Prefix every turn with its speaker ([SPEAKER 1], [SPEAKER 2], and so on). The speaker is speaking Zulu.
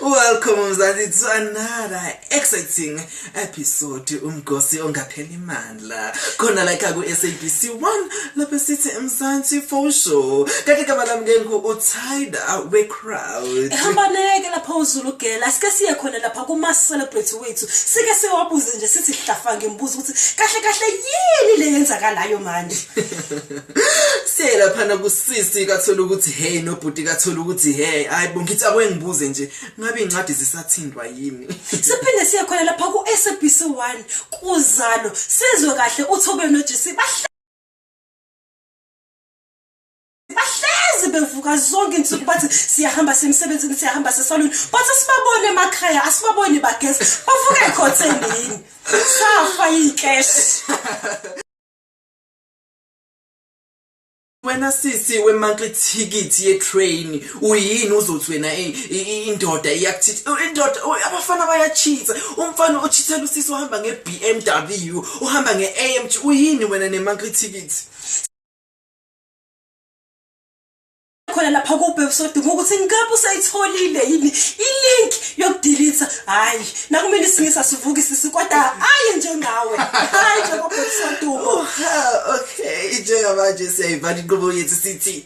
[SPEAKER 1] Welcome mzali to another exciting episode umgosi ongapheli imandla khona la ekhaya ku SABC1 lapho sithi Mzansi for show kanti igama lami ke uThida we crowd
[SPEAKER 2] ehambaneke lapha uZulu gela sike siye khona lapha kuma celebrate wethu sike siwabuze nje sithi hlafa ngembuzo ukuthi kahle yini le yenzakalayo manje
[SPEAKER 1] siye lapha na kusisi kathola ukuthi hey nobhuti kathola ukuthi hey hayibo ngithi akwengibuze nje ngabe incwadi zisathindwa yini
[SPEAKER 2] siphinde siye khona lapha ku SABC1 kuzalo sizwe kahle uThobe noJC bahlezi bevuka zonke insuku bathi siyahamba semsebenzini siyahamba sesaluni bathi sibabone emakhaya asibabone bageza bavuka ekhothenini safa icash
[SPEAKER 1] wena sisi we monthly ticket ye train uyini uzothi wena indoda iyakuthi indoda abafana bayacheat umfana ochithela usisi uhamba ngeBMW uhamba ngeAMG uyini wena ne monthly ticket
[SPEAKER 2] khona lapha kubebesodinga ukuthi ngabe usayitholile yini ilink yokudelete hayi nakumele singisa sivuka isisi kodwa hayi njengawe hayi njengoba besoduma
[SPEAKER 1] okay njengamanje siyayivala inqubo yethu sithi